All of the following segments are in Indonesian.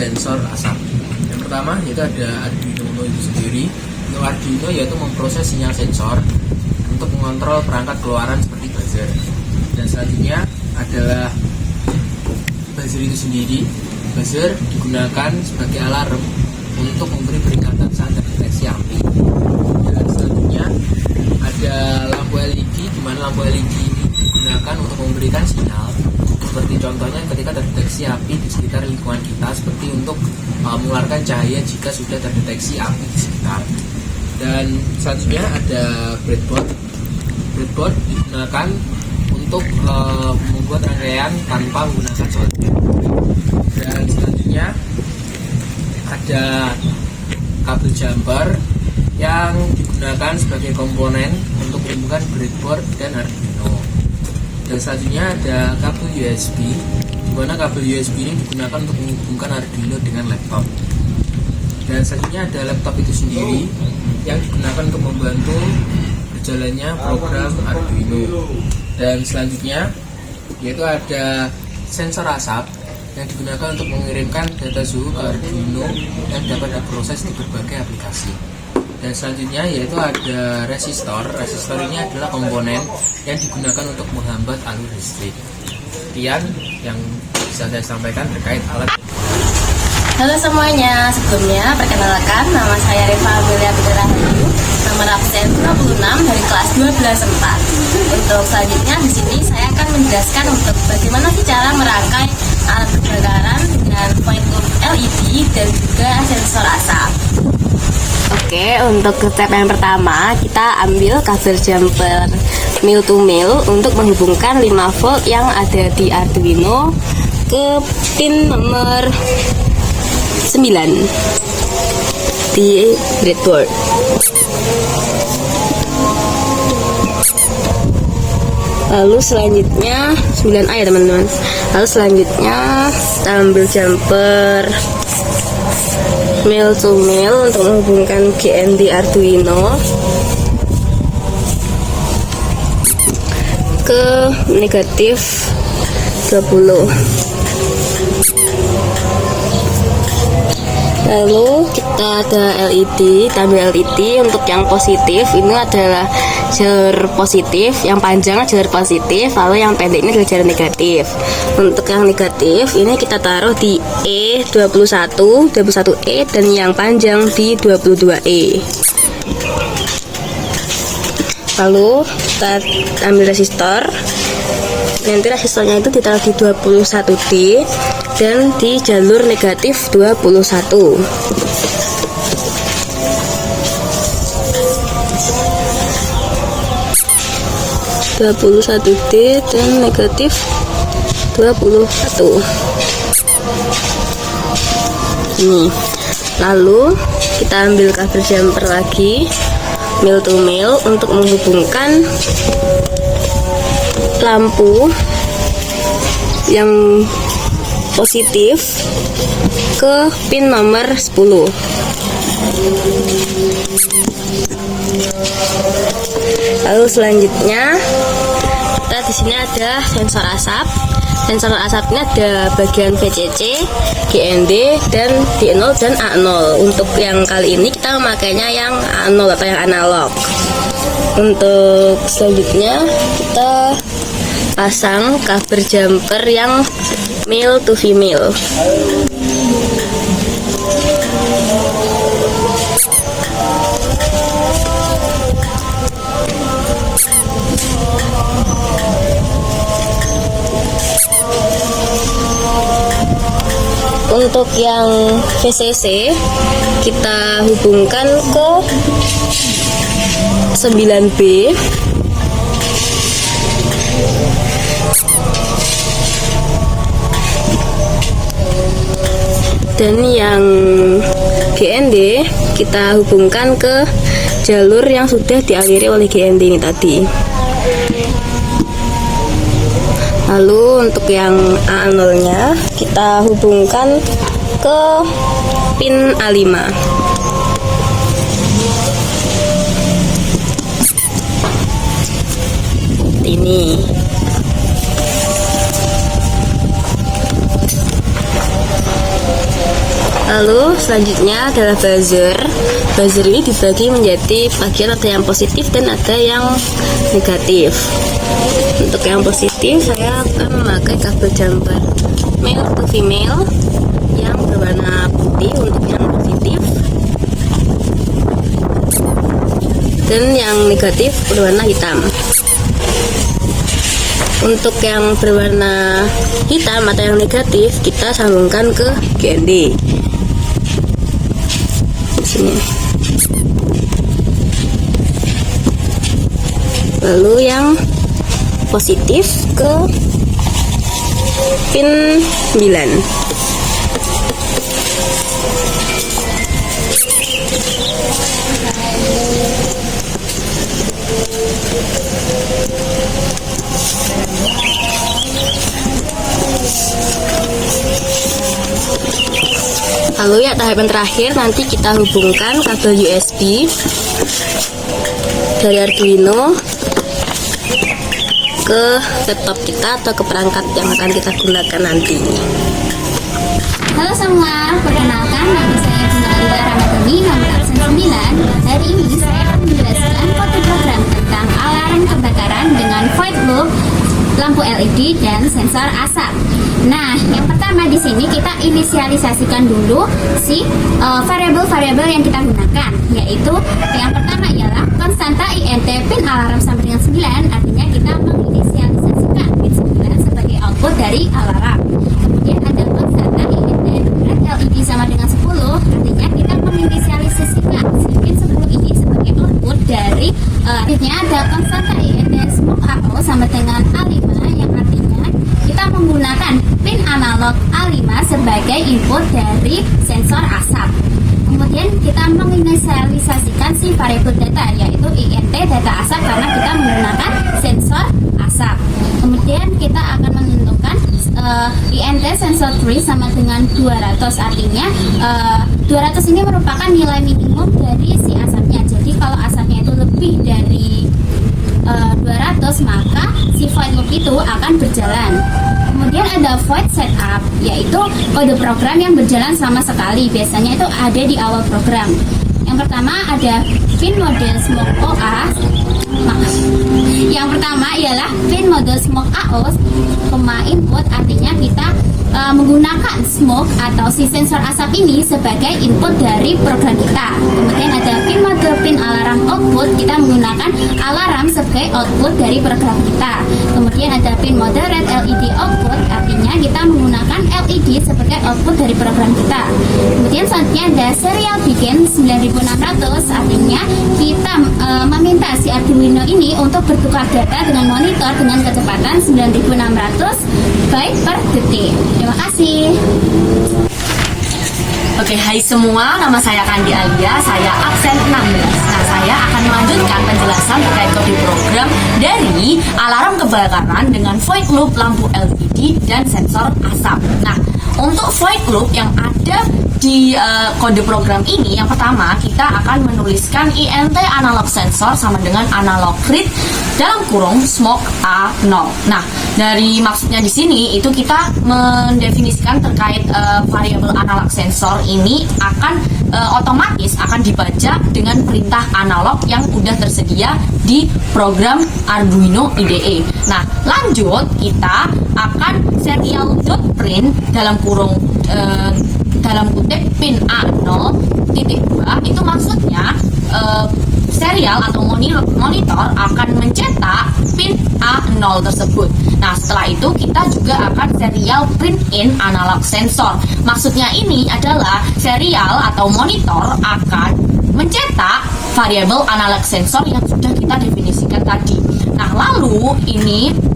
sensor asap. Yang pertama yaitu ada Arduino Uno itu sendiri. Untuk Arduino yaitu memproses sinyal sensor untuk mengontrol perangkat keluaran seperti buzzer. Dan selanjutnya adalah buzzer itu sendiri. Buzzer digunakan sebagai alarm untuk memberi peringatan saat terdeteksi api. Dan selanjutnya ada lampu LED, di mana lampu LED ini digunakan untuk memberikan sinyal. Seperti contohnya ketika terdeteksi api di sekitar lingkungan kita, seperti untuk mengeluarkan cahaya jika sudah terdeteksi api di sekitar. Dan selanjutnya ada breadboard. Breadboard digunakan untuk membuat rangkaian tanpa menggunakan solder. Dan selanjutnya ada kabel jumper yang digunakan sebagai komponen untuk menghubungkan breadboard dan Arduino. Dan selanjutnya ada kabel USB, di mana kabel USB ini digunakan untuk menghubungkan Arduino dengan laptop. Dan selanjutnya ada laptop itu sendiri yang digunakan untuk membantu berjalannya program Arduino. Dan selanjutnya yaitu ada sensor asap yang digunakan untuk mengirimkan data suhu ke Arduino yang dapat diproses di berbagai aplikasi. Dan selanjutnya yaitu ada resistor. Resistor ini adalah komponen yang digunakan untuk menghambat alur listrik. Sekian yang bisa saya sampaikan terkait alat. Halo semuanya, sebelumnya perkenalkan nama saya Reva Amelia Bidarahayu, nomor absen 26 dari kelas 12/4. Untuk selanjutnya di sini saya akan menjelaskan untuk bagaimana sih cara merangkai alat kebakaran dengan point loop LED dan juga sensor asap. Oke, untuk step yang pertama kita ambil kabel jumper mil to mil untuk menghubungkan 5 volt yang ada di Arduino ke pin nomor 9 di breadboard. Lalu selanjutnya 9A ya teman-teman. Lalu selanjutnya kita ambil jumper mil to mil untuk menghubungkan GND Arduino ke negatif 20. Lalu kita ada LED, kita ambil LED untuk yang positif ini adalah jalur positif, yang panjang jalur positif, lalu yang pendek ini adalah jalur negatif. Untuk yang negatif ini kita taruh di E21, 21E, dan yang panjang di 22E. Lalu kita ambil resistor. Nanti resistornya itu ditaruh di 21D dan di jalur negatif 21. D dan negatif 21. Ini. Lalu kita ambil kabel jumper lagi mil to mil untuk menghubungkan lampu yang positif ke pin nomor 10. Lalu selanjutnya kita di sini ada sensor asap. Sensor asapnya ada bagian VCC, GND, dan D0 dan A0. Untuk yang kali ini kita memakainya yang A0 atau yang analog. Untuk selanjutnya kita pasang kabel jumper yang male to female. Untuk yang VCC kita hubungkan ke 9B. Dan yang GND kita hubungkan ke jalur yang sudah dialiri oleh GND ini tadi. Lalu untuk yang A0 nya kita hubungkan ke pin A5. Ini. Lalu selanjutnya adalah buzzer. Buzzer ini dibagi menjadi bagian ada yang positif dan ada yang negatif. Untuk yang positif saya akan memakai kabel jumper male to female yang berwarna putih untuk yang positif, dan yang negatif berwarna hitam. Untuk yang berwarna hitam atau yang negatif kita sambungkan ke GND di sini. Lalu yang positif ke pin 9. Lalu ya tahapan terakhir, nanti kita hubungkan kabel USB dari Arduino ke laptop kita atau ke perangkat yang akan kita gunakan nanti. Halo semua, perkenalkan nama saya Bunda Alida Ramadhani, nomor absen 9. Hari ini saya akan menjelaskan kode program tentang alarm kebakaran dengan void loop, lampu LED, dan sensor asap. Nah, yang pertama di sini kita inisialisasikan dulu si variabel-variabel yang kita gunakan, yaitu yang pertama ialah konstanta INT pin alarm sampai dengan 9, artinya kita menginisialisasikan pin 9 sebagai output dari alarm. Kemudian ada konstanta INT red LED sama dengan 10, artinya kita menginisialisasikan si pin 10 ini sebagai output dari artinya ada konstanta INT smoke AO sama dengan A5, yang artinya kita menggunakan pin analog A5 sebagai input dari sensor asap. Kemudian kita menginisialisasikan si variabel data, yaitu INT data asap, karena kita menggunakan sensor asap. Kemudian kita akan menentukan INT sensor 3 sama dengan 200, artinya 200 ini merupakan nilai minimum dari si asapnya. Jadi kalau asapnya itu lebih dari 200, maka si void loop itu akan berjalan. Kemudian ada void setup, yaitu kode program yang berjalan selama sekali. Biasanya itu ada di awal program. Yang pertama ada pin mode smoke OA. Yang pertama ialah pin mode smoke AO, input, artinya kita menggunakan smoke atau si sensor asap ini sebagai input dari program kita. Kemudian ada pin mode pin alarm output, kita menggunakan alarm sebagai output dari program kita. Kemudian ada pin mode red LED output, artinya kita menggunakan LED sebagai output dari program kita. Kemudian selanjutnya ada serial begin 9600, artinya kita meminta si Arduino ini untuk bertukar data dengan monitor dengan kecepatan 9600 byte per detik. Terima kasih. Oke, hai semua, nama saya Kandi Alia, saya absen 16. Nah, saya akan melanjutkan penjelasan terkait kode program dari alarm kebakaran dengan void loop, lampu LED, dan sensor asap. Nah, untuk void loop yang ada di kode program ini, yang pertama kita akan menuliskan INT analog sensor sama dengan analog read dalam kurung smoke A0. Nah, dari maksudnya di sini itu kita mendefinisikan terkait variabel analog sensor ini akan otomatis akan dibaca dengan perintah analog yang udah tersedia di program Arduino IDE. Nah, lanjut kita akan serial.print dalam kurung dalam kutip pin A0 titik 2, itu maksudnya serial atau monitor akan mencetak pin A0 tersebut. Nah, setelah itu kita juga akan serial print in analog sensor. Maksudnya ini adalah serial atau monitor akan mencetak variabel analog sensor yang sudah kita definisikan tadi. Nah, lalu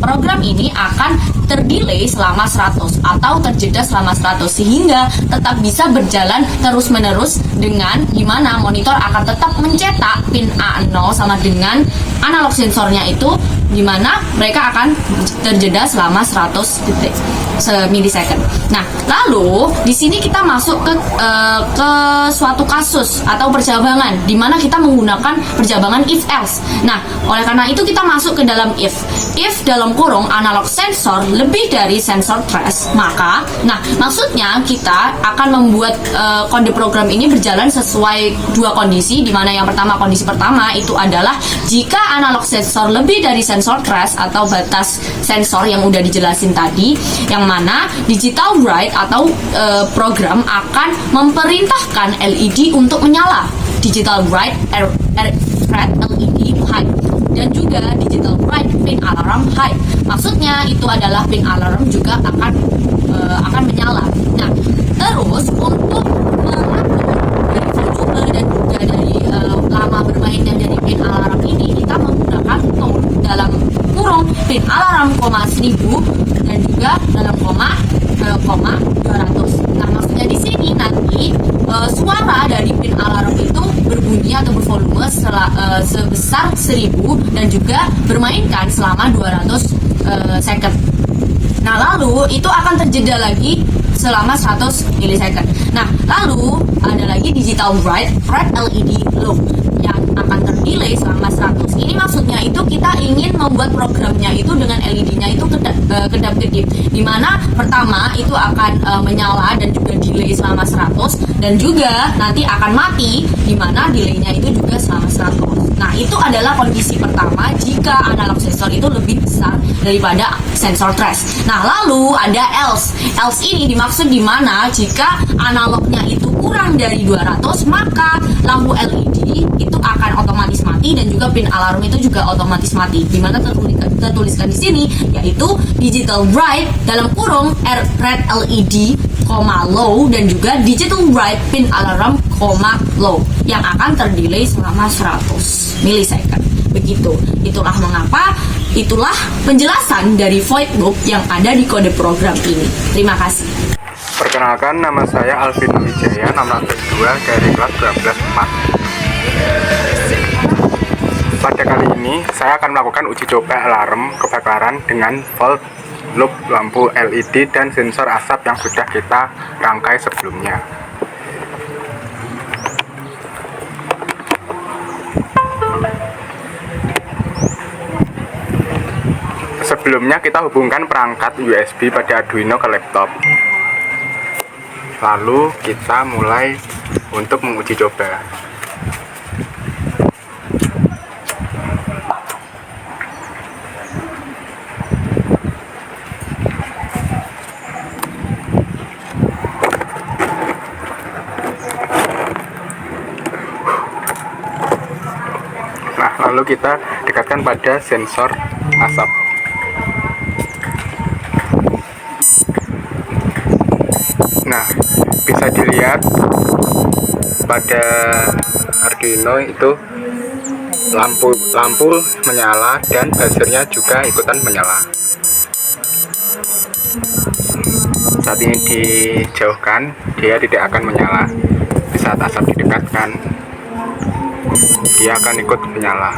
program ini akan terdelay selama 100 atau terjeda selama 100 sehingga tetap bisa berjalan terus-menerus dengan gimana monitor akan tetap mencetak pin A0 sama dengan analog sensornya itu, gimana mereka akan terjeda selama 100 detik. milisekund. Nah, lalu di sini kita masuk ke suatu kasus atau perjabangan di mana kita menggunakan perjabangan if else. Nah, oleh karena itu kita masuk ke dalam if dalam kurung analog sensor lebih dari sensor trace, maka maksudnya kita akan membuat kode program ini berjalan sesuai dua kondisi, di mana kondisi pertama itu adalah jika analog sensor lebih dari sensor trace atau batas sensor yang udah dijelasin tadi, yang mana digital write atau program akan memerintahkan LED untuk menyala. Digital write red LED high dan juga digital write pin alarm high. Maksudnya itu adalah pin alarm juga akan menyala. Nah, terus untuk dari volume dan juga dari lama bermain yang dari pin alarm ini, kita menggunakan tone dalam kurung pin alarm, 1000 dan juga dalam koma 200. Nah, maksudnya di sini nanti suara dari pin alarm itu berbunyi atau bervolume sebesar 1000 dan juga bermainkan selama 200 second. Nah, lalu itu akan terjeda lagi selama 100 milisecond. Nah, lalu ada lagi digital write red LED low yang akan terdelay selama 100. Ini maksudnya itu kita ingin membuat programnya itu dengan LED-nya itu kedap-kedip, dimana pertama itu akan menyala dan juga delay selama 100 dan juga nanti akan mati, dimana delaynya itu juga selama 100. Nah, itu adalah kondisi pertama jika analog sensor itu lebih besar daripada sensor trace. Nah, lalu ada else. Else ini dimaksud dimana jika analognya itu kurang dari 200, maka lampu LED itu akan otomatis mati dan juga pin alarm itu juga otomatis mati. Dimana tertuliskan di sini yaitu digital write dalam kurung red LED, low dan juga digital write pin alarm, low yang akan terdelay selama 100 milisecond. Begitu. Itulah mengapa, itulah penjelasan dari void loop yang ada di kode program ini. Terima kasih. Perkenalkan, nama saya Alvin Wijaya, nama kedua dari kelas 12/4. Pada kali ini, saya akan melakukan uji coba alarm kebakaran dengan volt loop lampu LED dan sensor asap yang sudah kita rangkai sebelumnya. Sebelumnya kita hubungkan perangkat USB pada Arduino ke laptop. Lalu kita mulai untuk menguji coba. Nah, lalu kita dekatkan pada sensor asap. Nah, bisa dilihat pada Arduino itu lampu menyala dan buzzernya juga ikutan menyala. Saat ini dijauhkan, dia tidak akan menyala. Di saat asap didekatkan, dia akan ikut menyala.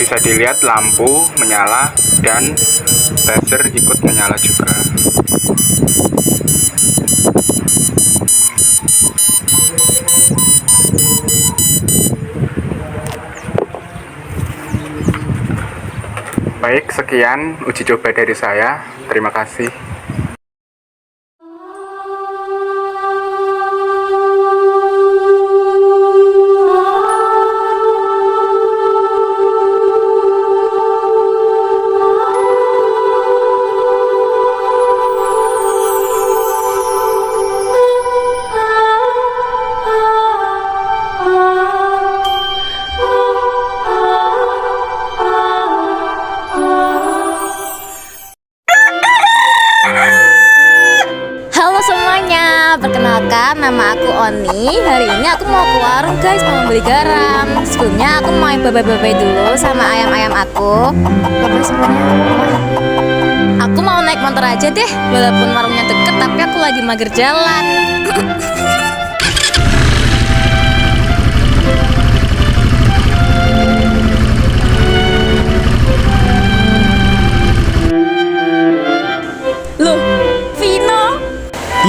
Bisa dilihat lampu menyala dan buzzer ikut menyala juga. Baik, sekian uji coba dari saya. Terima kasih. Perkenalkan, nama aku Oni. Hari ini aku mau ke warung guys, mau beli garam. Sebelumnya aku mau babai-babai dulu sama ayam-ayam aku. Bapak semuanya. Aku mau naik motor aja deh, walaupun warungnya deket, tapi aku lagi mager jalan.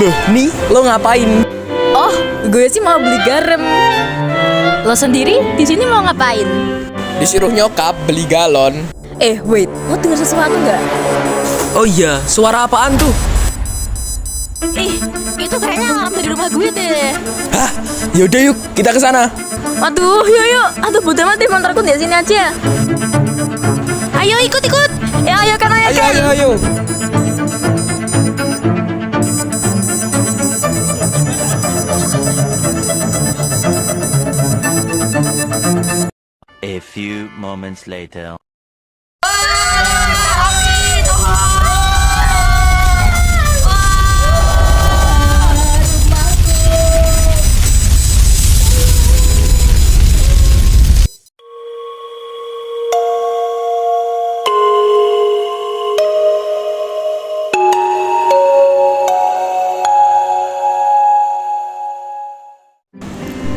Loh, nih lo ngapain? Oh, gue sih mau beli garam. Lo sendiri di sini mau ngapain? Disuruh nyokap beli galon. Wait, lo dengar sesuatu nggak? Oh iya, suara apaan tuh? Itu kayaknya alarm dari rumah gue deh. Hah? Yaudah yuk, kita ke sana. Aduh, yuk. Aduh, bodoh amat deh, motorku di sini aja. Ayo ikut. Ya, ayo kan. Ayo. A few moments later.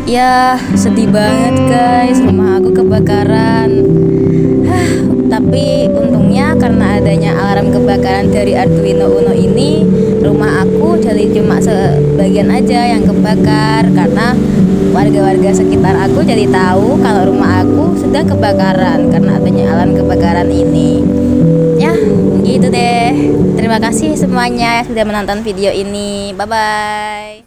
Ya, sedih banget guys, rumah aku kebakaran. Tapi untungnya karena adanya alarm kebakaran dari Arduino Uno ini, rumah aku jadi cuma sebagian aja yang kebakar. Karena warga-warga sekitar aku jadi tahu kalau rumah aku sudah kebakaran karena adanya alarm kebakaran ini. Ya, gitu deh. Terima kasih semuanya yang sudah menonton video ini. Bye-bye.